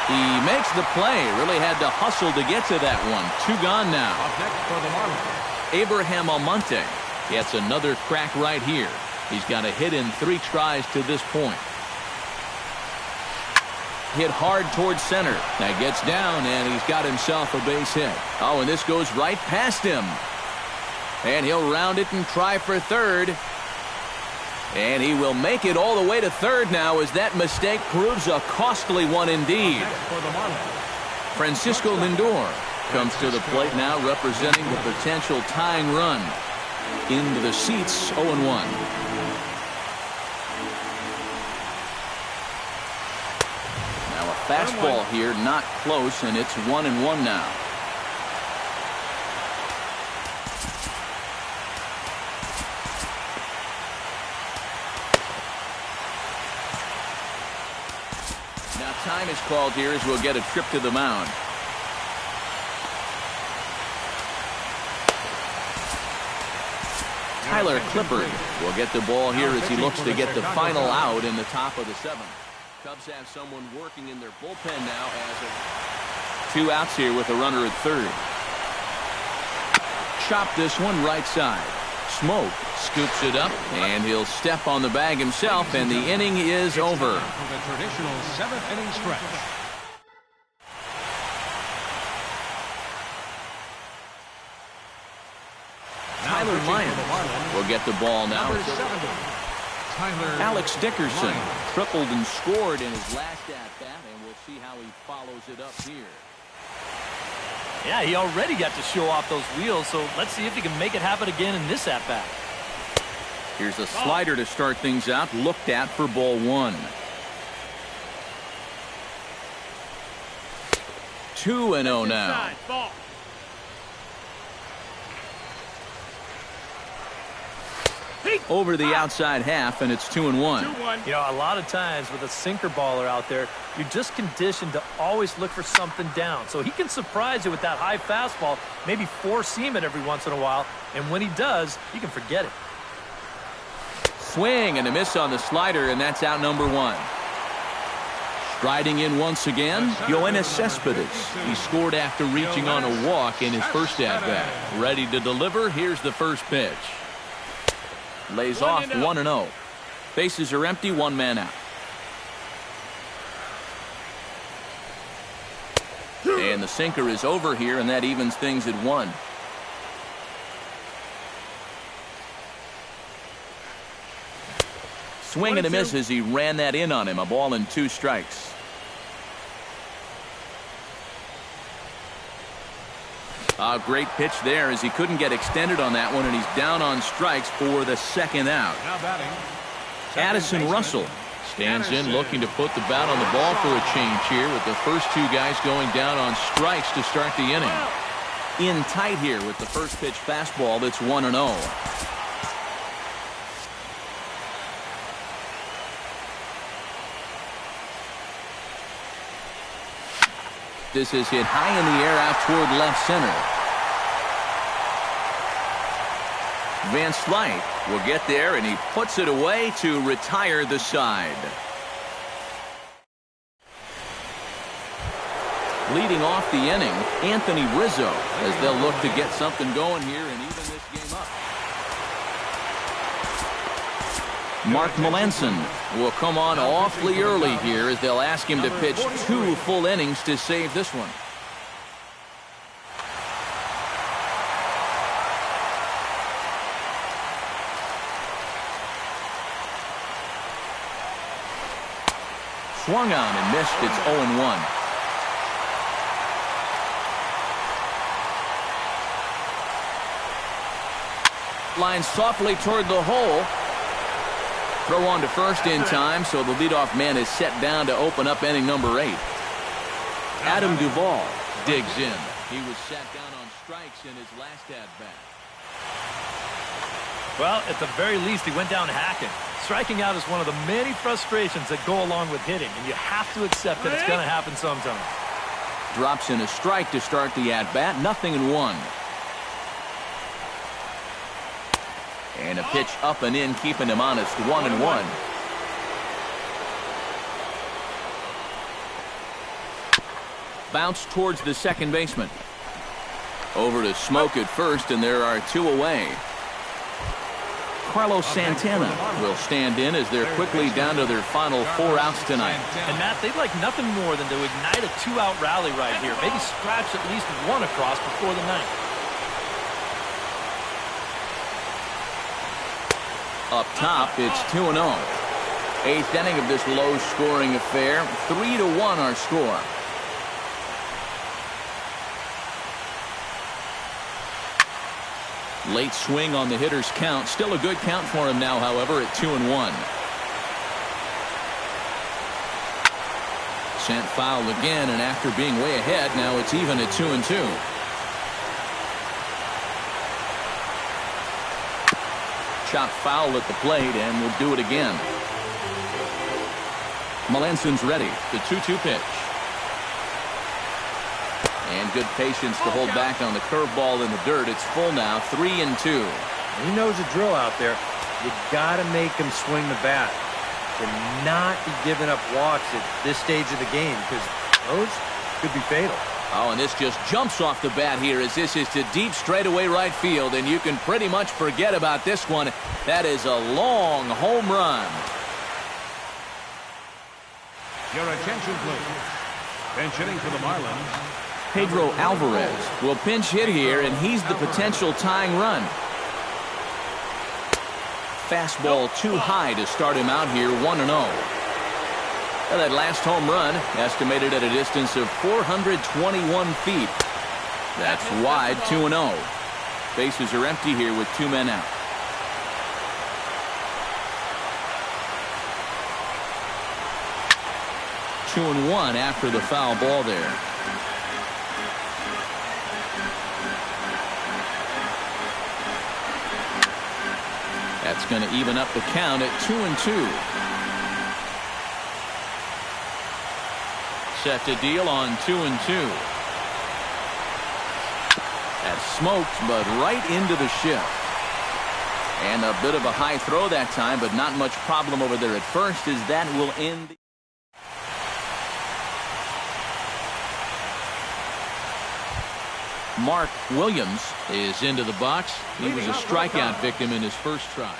Speaker 1: He makes the play. Really had to hustle to get to that one. 2 gone now.
Speaker 2: Up next for the Marlins,
Speaker 1: Abraham Almonte gets another crack right here. He's got a hit in 3 tries to this point. Hit hard towards center. That gets down, and he's got himself a base hit. Oh, and this goes right past him. And he'll round it and try for third. And he will make it all the way to third now as that mistake proves a costly one indeed.
Speaker 2: for the Marlins,
Speaker 1: Francisco Lindor comes to the plate now representing the potential tying run. Into the seats, 0-1. Fastball here, not close, and it's 1-1 now. Now time is called here as we'll get a trip to the mound. Tyler Clippard will get the ball here as he looks to get the final out in the top of the 7th. Cubs have someone working in their bullpen now as 2 outs here with a runner at third. Chop this one right side. Smoke scoops it up, and he'll step on the bag himself, and the inning is over.
Speaker 2: For the traditional 7th inning stretch.
Speaker 1: will get the ball now.
Speaker 2: Number 70, Tyler
Speaker 1: Alex Dickerson
Speaker 2: Lyons.
Speaker 1: tripled and scored in his last at-bat, and we'll see how he follows it up here.
Speaker 3: Yeah, he already got to show off those wheels, so let's see if he can make it happen again in this at-bat.
Speaker 1: Here's a slider to start things out, looked at for ball one. 2-0 now. Over the outside half, and it's 2-1.
Speaker 3: You know, a lot of times with a sinker baller out there, you're just conditioned to always look for something down. So he can surprise you with that high fastball, maybe four-seam it every once in a while, and when he does, you can forget it.
Speaker 1: Swing and a miss on the slider, and that's out number one. Striding in once again, Yoenis Cespedes. He scored after reaching on a walk in his first at-bat. Ready to deliver, here's the first pitch. Lays off 1-0. Bases are empty, one man out. And the sinker is over here, and that evens things at 1. Swing and a miss as he ran that in on him. A ball and 2 strikes. A great pitch there as he couldn't get extended on that one, and he's down on strikes for the second out.
Speaker 2: Now batting,
Speaker 1: Addison Russell stands in looking to put the bat on the ball for a change here with the first 2 guys going down on strikes to start the inning. In tight here with the first pitch fastball that's 1-0. This is hit high in the air out toward left center. Van Slyke will get there, and he puts it away to retire the side. Leading off the inning, Anthony Rizzo, as they'll look to get something going here and even this game up. Mark Melanson will come on awfully early here as they'll ask him to pitch 2 full innings to save this one. Swung on and missed. It's 0-1. Line softly toward the hole. Throw on to first in time, so the leadoff man is set down to open up inning number 8. Adam Duvall digs in. He was sat down on strikes in his last at-bat.
Speaker 3: Well, at the very least, he went down hacking. Striking out is one of the many frustrations that go along with hitting, and you have to accept that it's going to happen sometime.
Speaker 1: Drops in a strike to start the at-bat. 0-1. And a pitch up and in, keeping him honest. 1-1. Bounce towards the second baseman. Over to Smoke at first, and there are 2 away. Carlos Santana will stand in as they're quickly down to their final 4 outs tonight.
Speaker 3: And Matt, they'd like nothing more than to ignite a 2-out rally right here. Maybe scratch at least 1 across before the 9th. Up top, it's 2-0. 8th inning of this low-scoring affair. 3-1 our score. Late swing on the hitter's count. Still a good count for him now, however, at 2-1. Sent foul again, and after being way ahead, now it's even at 2-2. Shot foul at the plate, and we'll do it again. Melanson's ready. The 2-2 pitch. And good patience to hold back on the curveball in the dirt. It's full now, 3-2.
Speaker 4: He knows the drill out there. You got to make him swing the bat. To not be giving up walks at this stage of the game, because those could be fatal.
Speaker 1: Oh, and this just jumps off the bat here as this is to deep straightaway right field, and you can pretty much forget about this one. That is a long home run.
Speaker 2: Your attention, please. Bench hitting for the Marlins,
Speaker 1: Pedro Alvarez will pinch hit here, and he's the potential tying run. Fastball too high to start him out here 1-0. That last home run estimated at a distance of 421 feet. That's wide, 2-0. Bases are empty here with 2 men out. Two and one after the foul ball there. That's going to even up the count at 2-2. Set to deal on 2-2. That's smoked, but right into the shift. And a bit of a high throw that time, but not much problem over there at first, as that will end the Mark Williams is into the box. He was a strikeout victim in his first try.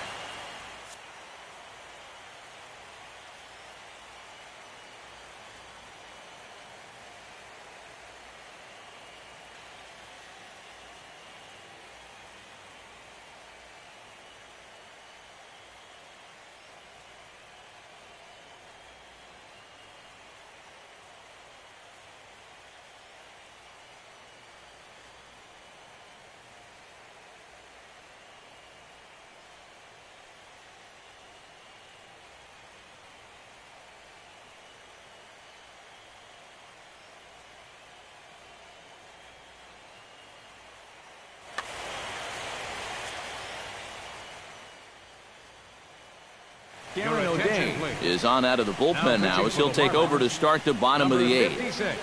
Speaker 1: Darren O'Day is on out of the bullpen now as he'll take over to start the bottom of the 8th.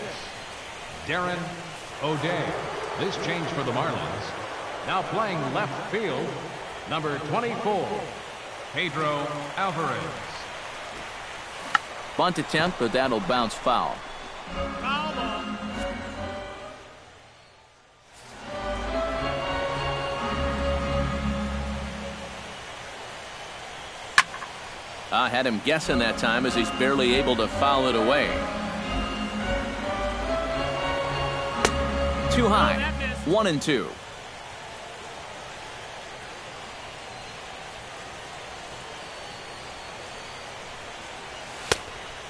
Speaker 2: Darren O'Day. This change for the Marlins. Now playing left field, number 24, Pedro Alvarez.
Speaker 1: Bunt attempt, but that'll bounce foul. I had him guessing that time as he's barely able to foul it away. Too high. 1-2.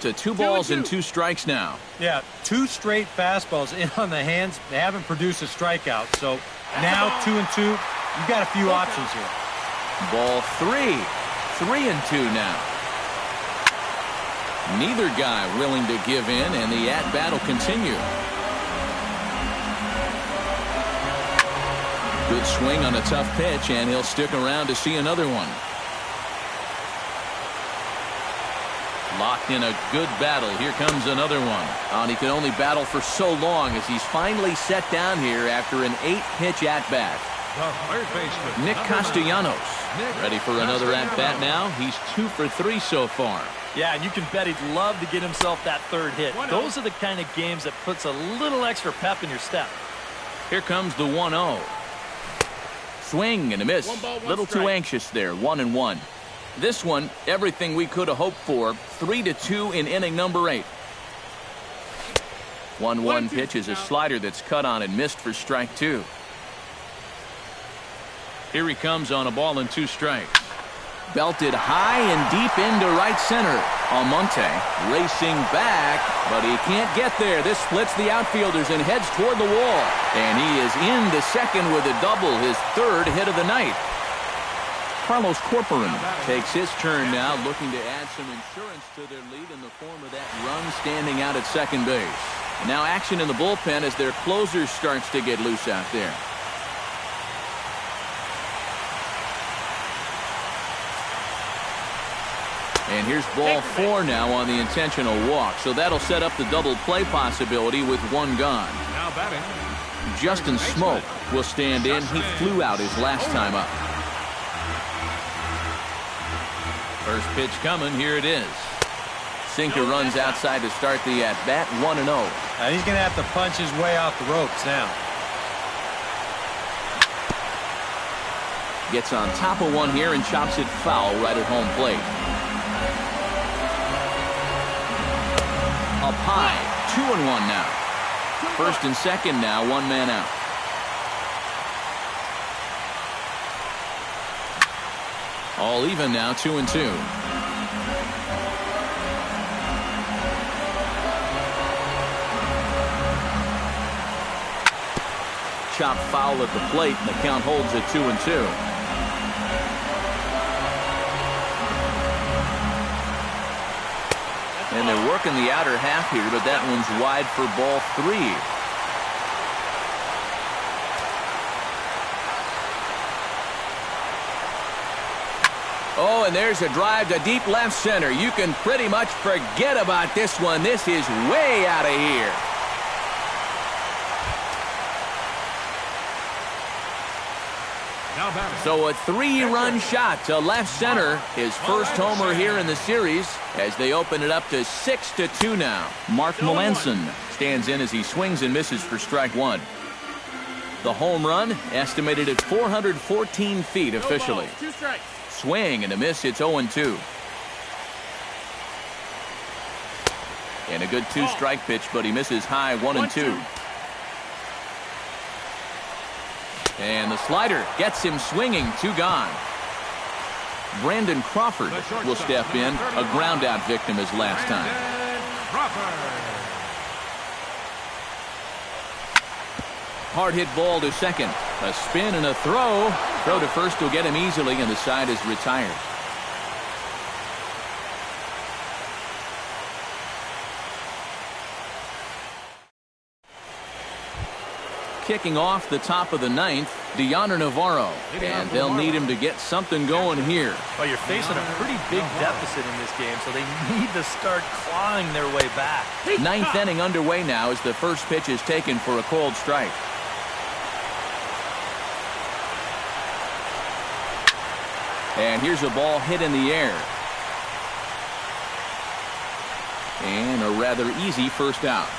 Speaker 1: To 2 balls and 2 strikes now.
Speaker 4: Yeah, 2 straight fastballs in on the hands. They haven't produced a strikeout. So now 2-2. You've got a few options here.
Speaker 1: Ball 3. 3-2 now. Neither guy willing to give in, and the at-bat will continue. Good swing on a tough pitch, and he'll stick around to see another one. Locked in a good battle. Here comes another one. And he can only battle for so long as he's finally set down here after an 8-pitch at-bat. Nick Castellanos ready for another at-bat now. He's 2 for 3 so far.
Speaker 3: Yeah, and you can bet he'd love to get himself that 3rd hit. Those are the kind of games that puts a little extra pep in your step.
Speaker 1: Here comes the 1-0. Swing and a miss. Little too anxious there. 1-1. This one, everything we could have hoped for. 3-2 in inning number 8. 1-1 pitch is a slider that's cut on and missed for strike 2. Here he comes on a ball and 2 strikes. Belted high and deep into right center. Almonte racing back, but he can't get there. This splits the outfielders and heads toward the wall. And he is into second with a double, his 3rd hit of the night. Carlos Corporan takes his turn now, looking to add some insurance to their lead in the form of that run standing out at second base. And now action in the bullpen as their closer starts to get loose out there. And here's ball 4 now on the intentional walk. So that'll set up the double play possibility with 1 gone.
Speaker 2: Now batting,
Speaker 1: Justin Smoke will stand in. He flew out his last time up. First pitch coming. Here it is. Sinker runs outside to start the at-bat. 1-0.
Speaker 4: He's going to have to punch his way off the ropes now.
Speaker 1: Gets on top of one here and chops it foul right at home plate. Up high, 2-1 now. First and second now, 1 man out. All even now, 2-2. Chop foul at the plate, and the count holds at 2-2. And they're working the outer half here, but that one's wide for ball 3. Oh, and there's a drive to deep left center. You can pretty much forget about this one. This is way out of here. So a 3-run shot to left center. His first homer here in the series as they open it up to 6-2 now. Mark Melanson stands in as he swings and misses for strike 1. The home run estimated at 414 feet officially. Swing and a miss. It's 0-2. And a good 2-strike pitch, but he misses high 1-2. And the slider gets him swinging. 2 gone. Brandon Crawford will step in. A ground out victim as last time. Hard hit ball to second. A spin and a throw. Throw to first will get him easily, and the side is retired. Kicking off the top of the 9th, Deoner Navarro, and they'll need him to get something going here.
Speaker 3: Well, you're facing a pretty big deficit in this game, so they need to start clawing their way back.
Speaker 1: 9th inning underway now as the first pitch is taken for a called strike. And here's a ball hit in the air. And a rather easy first out.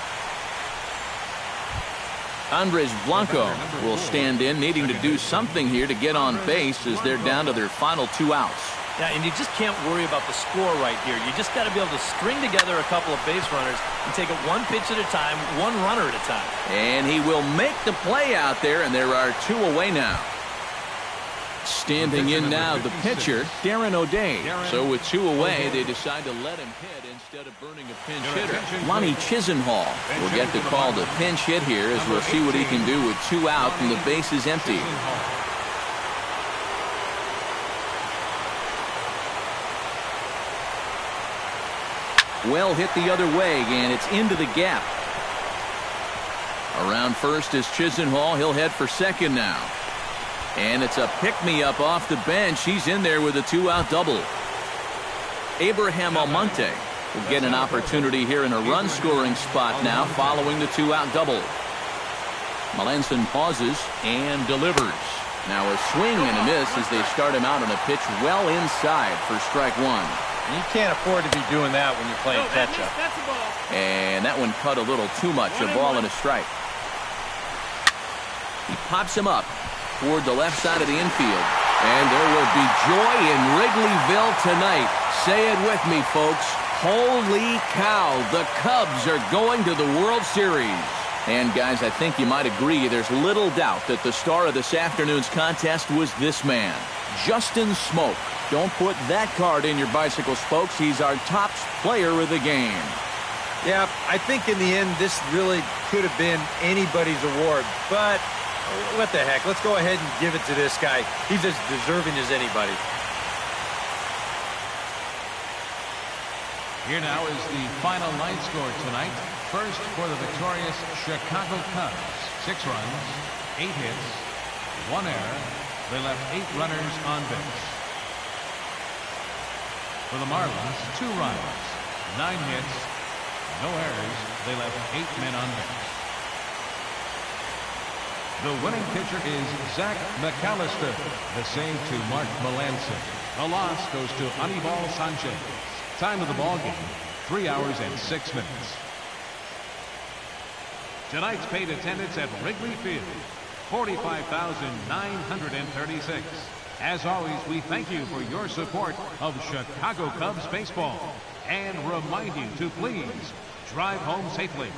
Speaker 1: Andres Blanco will stand in, needing to do something here to get on base as they're down to their final 2 outs.
Speaker 3: Yeah, and you just can't worry about the score right here. You just got to be able to string together a couple of base runners and take it one pitch at a time, one runner at a time.
Speaker 1: And he will make the play out there, and there are 2 away now. Standing in now, the pitcher, Darren O'Day. So with 2 away, they decide to let him hit instead of burning a pinch hitter. Lonnie Chisenhall will get the call to pinch hit here as we'll see what he can do with 2 out and the base is empty. Well hit the other way, and it's into the gap. Around first is Chisenhall. He'll head for second now. And it's a pick-me-up off the bench. He's in there with a 2-out double. Abraham Almonte will get an opportunity here in a run-scoring spot now following the 2-out double. Melanson pauses and delivers. Now a swing and a miss as they start him out on a pitch well inside for strike 1.
Speaker 4: You can't afford to be doing that when you're playing catch-up.
Speaker 1: And that one cut a little too much. A ball and a strike. He pops him up toward the left side of the infield. And there will be joy in Wrigleyville tonight. Say it with me, folks. Holy cow, the Cubs are going to the World Series. And guys, I think you might agree there's little doubt that the star of this afternoon's contest was this man, Justin Smoak. Don't put that card in your bicycle spokes. He's our top player of the game.
Speaker 4: Yeah, I think in the end this really could have been anybody's award, but what the heck, let's go ahead and give it to this guy. He's as deserving as anybody.
Speaker 2: Here now is the final line score tonight. First for the victorious Chicago Cubs, 6 runs, 8 hits, 1 error. They left 8 runners on base. For the Marlins, 2 runs, 9 hits, no errors. They left 8 men on base. The winning pitcher is Zach McAllister. The save to Mark Melanson. The loss goes to Anibal Sanchez. Time of the ball game, 3 hours and 6 minutes. Tonight's paid attendance at Wrigley Field, 45,936. As always, we thank you for your support of Chicago Cubs baseball and remind you to please drive home safely.